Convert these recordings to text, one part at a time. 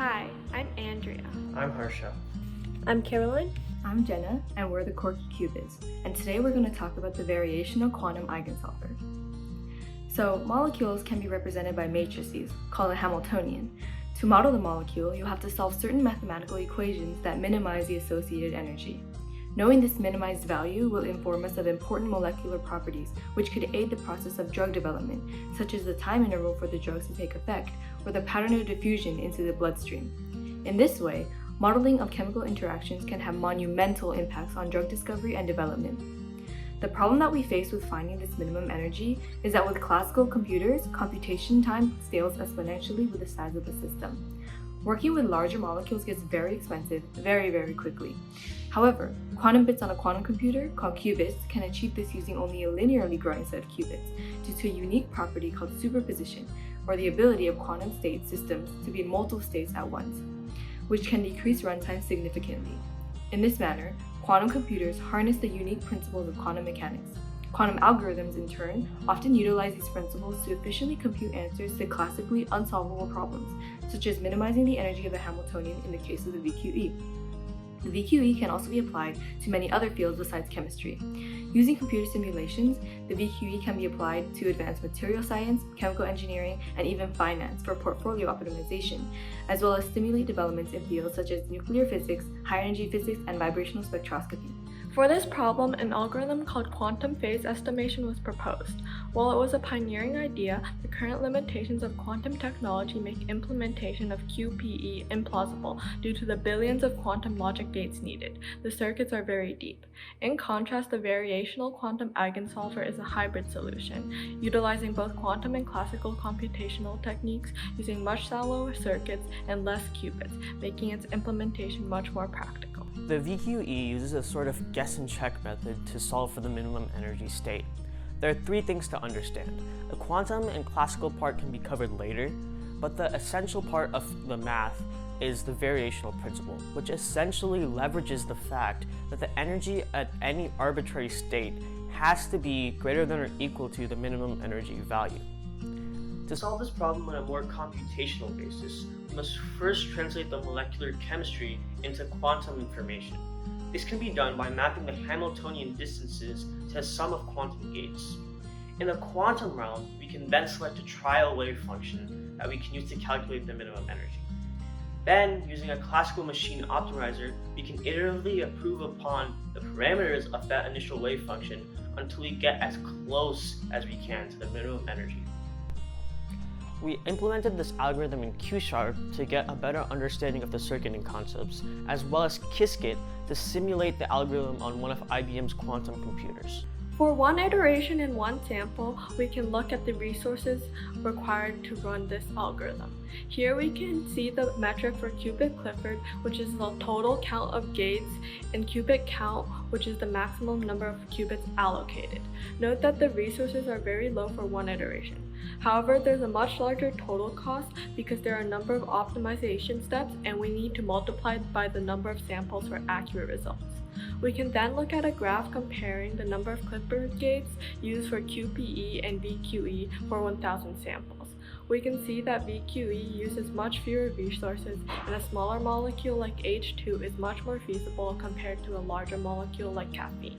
Hi, I'm Andrea. I'm Harsha. I'm Caroline. I'm Jenna, and we're the Quarky Qubits, and today we're going to talk about the variational quantum eigensolver. So, molecules can be represented by matrices, called a Hamiltonian. To model the molecule, you'll have to solve certain mathematical equations that minimize the associated energy. Knowing this minimized value will inform us of important molecular properties, which could aid the process of drug development, such as the time interval for the drugs to take effect, or the pattern of diffusion into the bloodstream. In this way, modeling of chemical interactions can have monumental impacts on drug discovery and development. The problem that we face with finding this minimum energy is that with classical computers, computation time scales exponentially with the size of the system. Working with larger molecules gets very expensive very quickly. However, quantum bits on a quantum computer, called qubits, can achieve this using only a linearly growing set of qubits due to a unique property called superposition, or the ability of quantum state systems to be in multiple states at once, which can decrease runtime significantly. In this manner, quantum computers harness the unique principles of quantum mechanics. Quantum algorithms, in turn, often utilize these principles to efficiently compute answers to classically unsolvable problems, such as minimizing the energy of the Hamiltonian in the case of the VQE. The VQE can also be applied to many other fields besides chemistry. Using computer simulations, the VQE can be applied to advanced material science, chemical engineering, and even finance for portfolio optimization, as well as stimulate developments in fields such as nuclear physics, high-energy physics, and vibrational spectroscopy. For this problem, an algorithm called quantum phase estimation was proposed. While it was a pioneering idea, the current limitations of quantum technology make implementation of QPE implausible due to the billions of quantum logic gates needed. The circuits are very deep. In contrast, the variational quantum eigensolver is a hybrid solution, utilizing both quantum and classical computational techniques using much shallower circuits and less qubits, making its implementation much more practical. The VQE uses a sort of guess and check method to solve for the minimum energy state. There are three things to understand. The quantum and classical part can be covered later, but the essential part of the math is the variational principle, which essentially leverages the fact that the energy at any arbitrary state has to be greater than or equal to the minimum energy value. To solve this problem on a more computational basis, we must first translate the molecular chemistry into quantum information. This can be done by mapping the Hamiltonian distances to a sum of quantum gates. In the quantum realm, we can then select a trial wave function that we can use to calculate the minimum energy. Then, using a classical machine optimizer, we can iteratively improve upon the parameters of that initial wave function until we get as close as we can to the minimum energy. We implemented this algorithm in Q# to get a better understanding of the circuit and concepts, as well as Qiskit to simulate the algorithm on one of IBM's quantum computers. For one iteration in one sample, we can look at the resources required to run this algorithm. Here we can see the metric for qubit Clifford, which is the total count of gates, and qubit count, which is the maximum number of qubits allocated. Note that the resources are very low for one iteration. However, there's a much larger total cost because there are a number of optimization steps and we need to multiply by the number of samples for accurate results. We can then look at a graph comparing the number of Clifford gates used for QPE and VQE for 1,000 samples. We can see that VQE uses much fewer resources and a smaller molecule like H2 is much more feasible compared to a larger molecule like caffeine.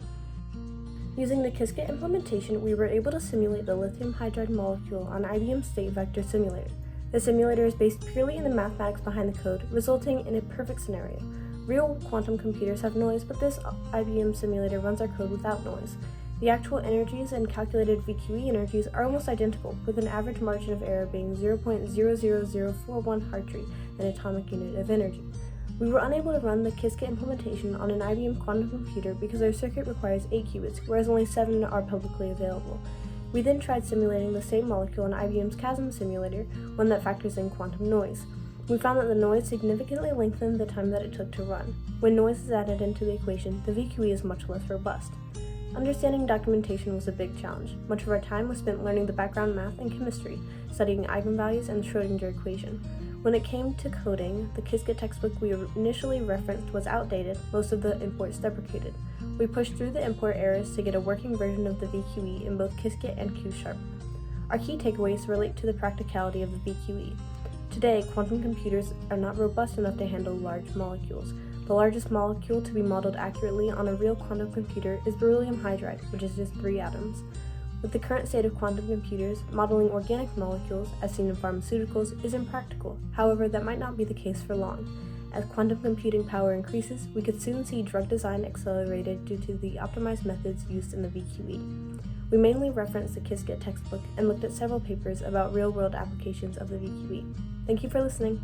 Using the Qiskit implementation, we were able to simulate the lithium hydride molecule on IBM's state vector simulator. The simulator is based purely in the mathematics behind the code, resulting in a perfect scenario. Real quantum computers have noise, but this IBM simulator runs our code without noise. The actual energies and calculated VQE energies are almost identical, with an average margin of error being 0.00041 Hartree, an atomic unit of energy. We were unable to run the Qiskit implementation on an IBM quantum computer because our circuit requires 8 qubits, whereas only 7 are publicly available. We then tried simulating the same molecule on IBM's QASM simulator, one that factors in quantum noise. We found that the noise significantly lengthened the time that it took to run. When noise is added into the equation, the VQE is much less robust. Understanding documentation was a big challenge. Much of our time was spent learning the background math and chemistry, studying eigenvalues and the Schrödinger equation. When it came to coding, the Qiskit textbook we initially referenced was outdated, most of the imports deprecated. We pushed through the import errors to get a working version of the VQE in both Qiskit and Q#. Our key takeaways relate to the practicality of the VQE. Today, quantum computers are not robust enough to handle large molecules. The largest molecule to be modeled accurately on a real quantum computer is beryllium hydride, which is just 3 atoms. With the current state of quantum computers, modeling organic molecules, as seen in pharmaceuticals, is impractical. However, that might not be the case for long. As quantum computing power increases, we could soon see drug design accelerated due to the optimized methods used in the VQE. We mainly referenced the Qiskit textbook and looked at several papers about real-world applications of the VQE. Thank you for listening.